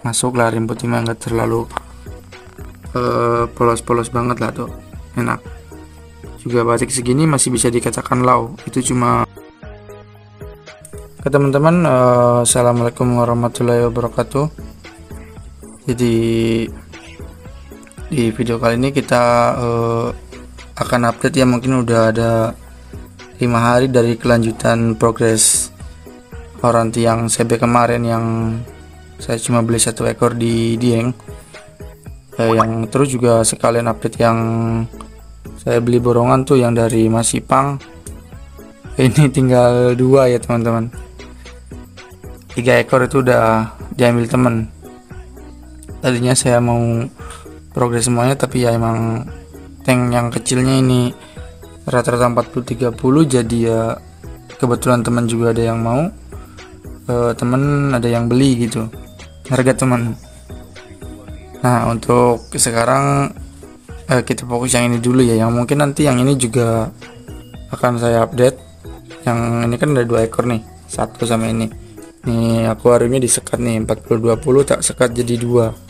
masuk lah, rim putih mah nggak terlalu polos-polos banget lah tuh, enak juga. Batik segini masih bisa dikatakan low, itu cuma ke teman-teman. Assalamualaikum warahmatullahi wabarakatuh. Jadi di video kali ini kita akan update ya, mungkin udah ada 5 hari dari kelanjutan progres Oranti yang CB kemarin, yang saya cuma beli 1 ekor di Dieng, yang terus juga sekalian update yang saya beli borongan tuh yang dari Mas Ipang. Ini tinggal 2 ya teman-teman, 3 ekor itu udah diambil temen. Tadinya saya mau progres semuanya, tapi ya emang tank yang kecilnya ini rata-rata 40-30, jadi ya kebetulan teman juga ada yang mau, temen ada yang beli gitu, harga teman. Nah untuk sekarang kita fokus yang ini dulu ya, yang mungkin nanti yang ini juga akan saya update. Yang ini kan ada 2 ekor nih, satu sama ini akuariumnya disekat nih 40-20, tak sekat jadi 2.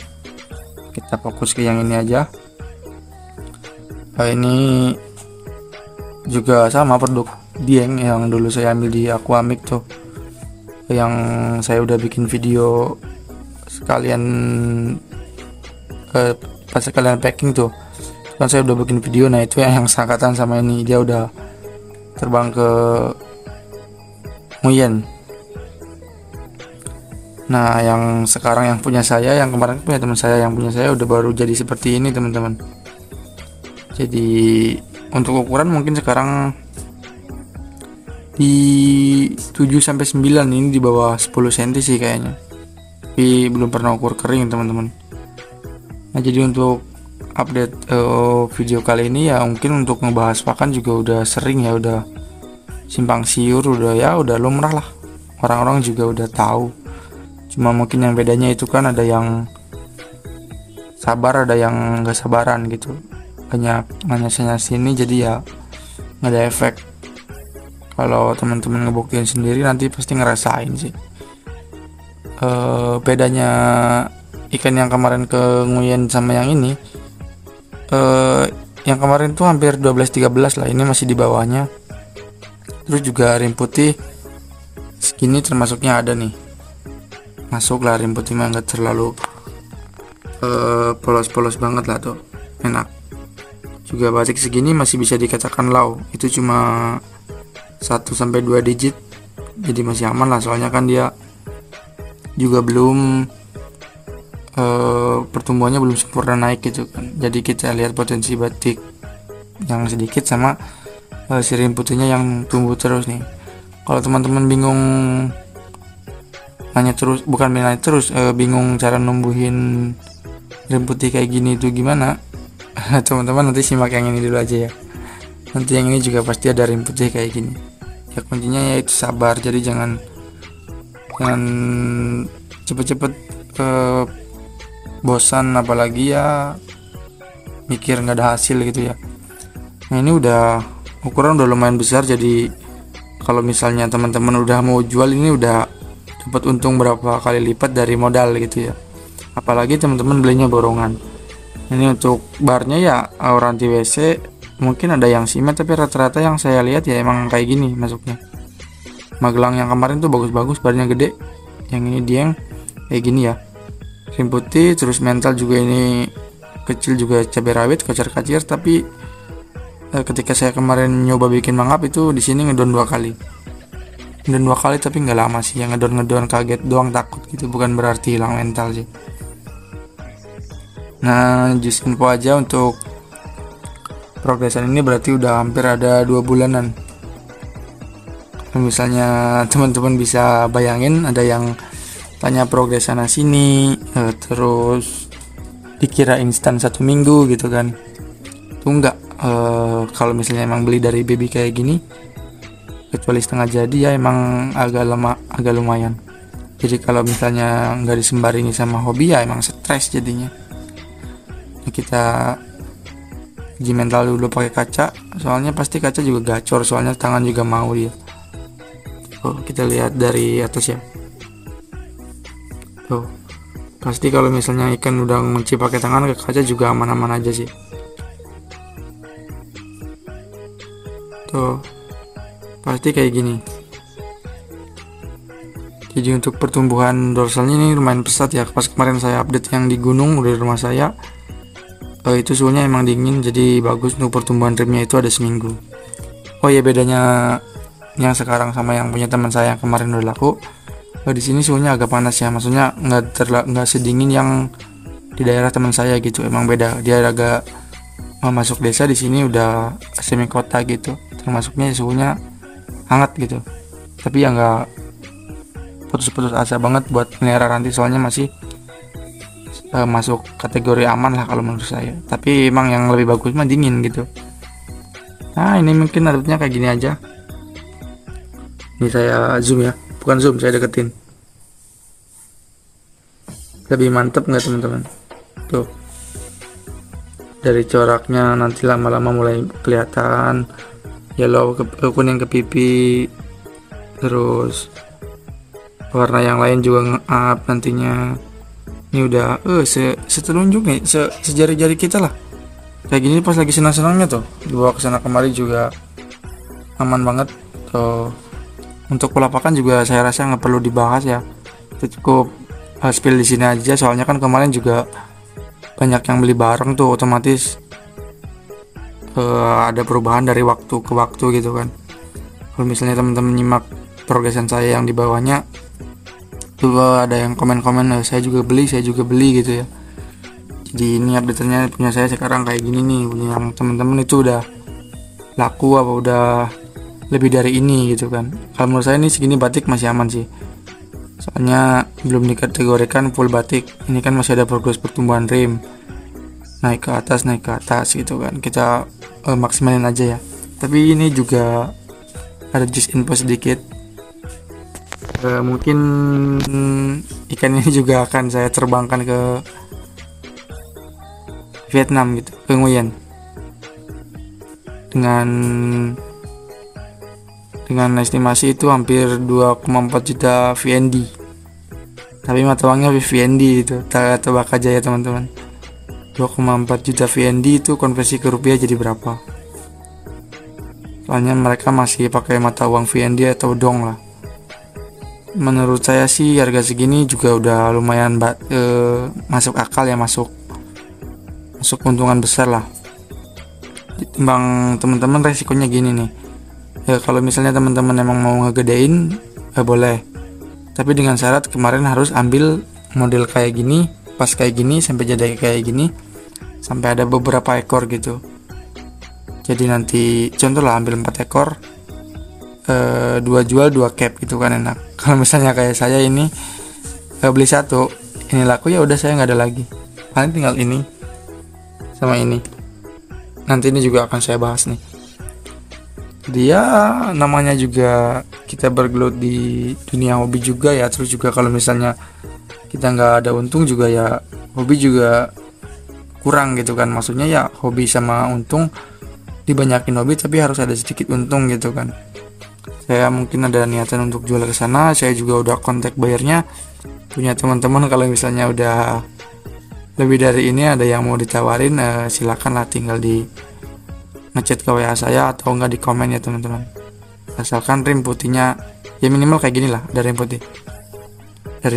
Kita fokus ke yang ini aja. Ini juga sama produk Dieng yang dulu saya ambil di Aquamik tuh, yang saya udah bikin video sekalian pas sekalian packing tuh kan, saya udah bikin video. Nah itu yang sangkatan sama ini, dia udah terbang ke Nguyen. Nah yang sekarang yang punya saya, yang kemarin punya teman saya, yang punya saya udah baru jadi seperti ini teman-teman. Jadi untuk ukuran mungkin sekarang di 7-9, ini di bawah 10 cm sih kayaknya, tapi belum pernah ukur kering teman-teman. Nah jadi untuk update video kali ini ya, mungkin untuk ngebahas pakan juga udah sering ya, udah simpang siur, udah lumrah lah, orang-orang juga udah tahu. Cuma mungkin yang bedanya itu kan ada yang sabar, ada yang gak sabaran gitu, banyak nanya sini, jadi ya nggak ada efek. Kalau teman-teman ngebuktiin sendiri nanti pasti ngerasain sih. Bedanya ikan yang kemarin ke Nguyen sama yang ini, yang kemarin tuh hampir 12-13 lah, ini masih di bawahnya. Terus juga rim putih segini termasuknya ada nih, masuk lah, rim putih mah nggak terlalu polos-polos banget lah tuh, enak juga. Batik segini masih bisa dikatakan low, itu cuma 1-2 digit, jadi masih aman lah, soalnya kan dia juga belum pertumbuhannya belum sempurna naik gitu kan. Jadi kita lihat potensi batik yang sedikit sama si rim putihnya yang tumbuh terus nih. Kalau teman-teman bingung bingung cara numbuhin rim putih kayak gini itu gimana, teman-teman nanti simak yang ini dulu aja ya. Nanti yang ini juga pasti ada rim putih kayak gini ya. Kuncinya yaitu sabar, jadi jangan cepet-cepet bosan, apalagi ya mikir nggak ada hasil gitu ya. Nah ini udah ukuran udah lumayan besar, jadi kalau misalnya teman-teman udah mau jual ini udah dapat untung berapa kali lipat dari modal gitu ya, apalagi teman-teman belinya borongan. Ini untuk barnya ya Oranti WC, mungkin ada yang simet, tapi rata-rata yang saya lihat ya emang kayak gini masuknya. Magelang yang kemarin tuh bagus-bagus, barnya gede, yang ini Dieng kayak gini ya, rim putih. Terus mental juga ini kecil juga, cabai rawit, kocar-kacir. Tapi ketika saya kemarin nyoba bikin mangap itu di sini ngedon 2 kali, tapi nggak lama sih, yang ngedon kaget doang, takut gitu, bukan berarti hilang mental sih. Nah just info aja untuk progresan ini, berarti udah hampir ada 2 bulanan. Misalnya teman-teman bisa bayangin, ada yang tanya progres sana sini, terus dikira instan 1 minggu gitu kan. Tuh enggak, kalau misalnya emang beli dari baby kayak gini, kecuali setengah jadi ya emang agak lumayan. Jadi kalau misalnya nggak disembaringi sama hobi ya emang stres jadinya. Kita uji mental dulu pakai kaca, soalnya pasti kaca juga gacor, soalnya tangan juga mau dia. Kita lihat dari atas ya. Tuh Pasti kalau misalnya ikan udah ngunci pakai tangan ke kaca juga aman-aman aja sih. Tuh, pasti kayak gini. Jadi untuk pertumbuhan dorsalnya ini lumayan pesat ya. Pas kemarin saya update yang di gunung udah di rumah saya, itu suhunya emang dingin, jadi bagus untuk pertumbuhan rimnya itu ada seminggu. Oh ya, bedanya yang sekarang sama yang punya teman saya yang kemarin udah laku, di sini suhunya agak panas ya, maksudnya nggak sedingin yang di daerah teman saya gitu. Emang beda, dia agak masuk desa, di sini udah semi kota gitu, termasuknya suhunya hangat gitu. Tapi ya nggak putus-putus asa banget buat melihara ranti, soalnya masih masuk kategori aman lah kalau menurut saya. Tapi emang yang lebih bagus mah dingin gitu. Nah ini mungkin adutnya kayak gini aja. Ini saya zoom ya, bukan zoom, saya deketin. Lebih mantep nggak teman-teman? Tuh, dari coraknya nanti lama-lama mulai kelihatan yellow kuning ke pipi, terus warna yang lain juga nge-up nantinya. Ini udah setelunjuk nih, sejari-jari kita lah. Kayak gini pas lagi senang-senangnya tuh, dibawa ke sana kemari juga aman banget. Tuh, untuk pelapakan juga saya rasa nggak perlu dibahas ya, itu cukup spill di sini aja. Soalnya kan kemarin juga banyak yang beli bareng tuh, otomatis ada perubahan dari waktu ke waktu gitu kan. Kalau misalnya teman-teman nyimak progresan saya yang di bawahnya tuh, ada yang komen-komen saya juga beli gitu ya. Jadi ini update-nya punya saya sekarang kayak gini nih, punya yang teman-teman itu udah laku apa udah lebih dari ini gitu kan. Kalau menurut saya ini segini batik masih aman sih, soalnya belum dikategorikan full batik. Ini kan masih ada progres pertumbuhan rim, naik ke atas gitu kan. Kita maksimalin aja ya. Tapi ini juga ada just info sedikit, mungkin ikan ini juga akan saya terbangkan ke Vietnam gitu, ke Nguyen, dengan estimasi itu hampir 2,4 juta VND. Tapi mata uangnya VND itu, tebak aja ya teman-teman. 2,4 juta VND itu konversi ke rupiah jadi berapa? Soalnya mereka masih pakai mata uang VND atau dong lah. Menurut saya sih harga segini juga udah lumayan masuk akal ya, masuk keuntungan besar lah. Timbang teman-teman resikonya gini nih ya, kalau misalnya teman-teman emang mau ngegedein boleh, tapi dengan syarat kemarin harus ambil model kayak gini, pas kayak gini sampai jadi kayak gini, sampai ada beberapa ekor gitu. Jadi nanti contoh lah ambil 4 ekor, 2 jual 2 cap gitu kan enak. Kalau misalnya kayak saya ini beli 1, ini laku ya udah saya nggak ada lagi, paling tinggal ini sama ini. Nanti ini juga akan saya bahas nih. Dia namanya juga kita bergelut di dunia hobi juga ya. Terus juga kalau misalnya kita nggak ada untung juga ya, hobi juga kurang gitu kan. Maksudnya ya hobi sama untung dibanyakin hobi, tapi harus ada sedikit untung gitu kan. Saya mungkin ada niatan untuk jual ke sana. Saya juga udah kontak bayarnya, punya teman-teman. Kalau misalnya udah lebih dari ini ada yang mau ditawarin, silakan lah, tinggal di ngechat ke WA saya atau enggak di komen ya teman-teman. Asalkan rim putihnya ya minimal kayak gini lah, ada rim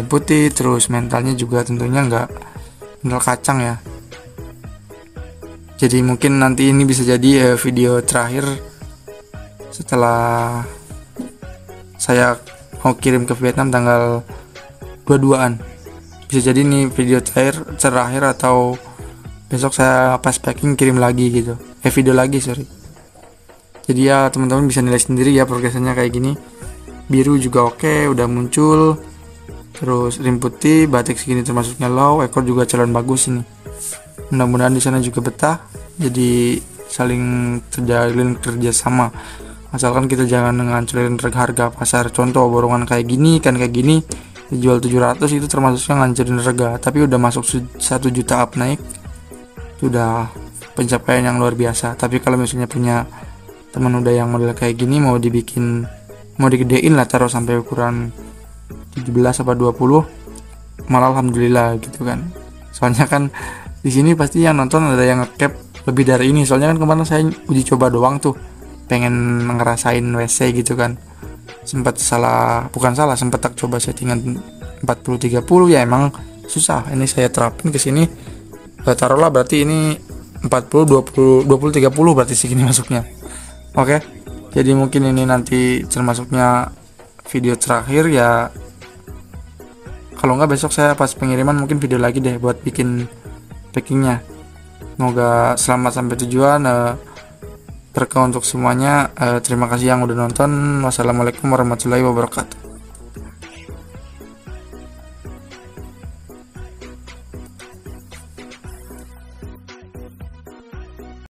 putih, terus mentalnya juga tentunya enggak mental kacang ya. Jadi mungkin nanti ini bisa jadi video terakhir setelah saya mau kirim ke Vietnam tanggal 22-an. Bisa jadi ini video terakhir atau besok saya pas packing kirim lagi gitu, video lagi sorry. Jadi ya teman-teman bisa nilai sendiri ya progresannya kayak gini. Biru juga oke, udah muncul. Terus rim putih, batik segini termasuknya low, ekor juga calon bagus ini. Mudah-mudahan di sana juga betah. Jadi saling terjalin kerjasama. Asalkan kita jangan ngancurin harga pasar. Contoh borongan kayak gini dijual 700, itu termasuknya ngancurin harga. Tapi udah masuk 1 juta up naik, sudah pencapaian yang luar biasa. Tapi kalau misalnya punya teman udah yang model kayak gini, mau digedein lah, taruh sampai ukuran 17 apa 20, malah alhamdulillah gitu kan. Soalnya kan di sini pasti yang nonton ada yang ngecap lebih dari ini, soalnya kan kemarin saya uji coba doang tuh, pengen ngerasain WC gitu kan. Sempat sempat tak coba settingan 40-30, ya emang susah. Ini saya terapin ke sini, taruhlah berarti ini 40 20 30 berarti segini masuknya. Oke. Jadi mungkin ini nanti termasuknya video terakhir ya. Kalau nggak besok saya pas pengiriman mungkin video lagi deh buat bikin packingnya. Semoga selamat sampai tujuan. Berkah untuk semuanya. Terima kasih yang udah nonton. Wassalamualaikum warahmatullahi wabarakatuh.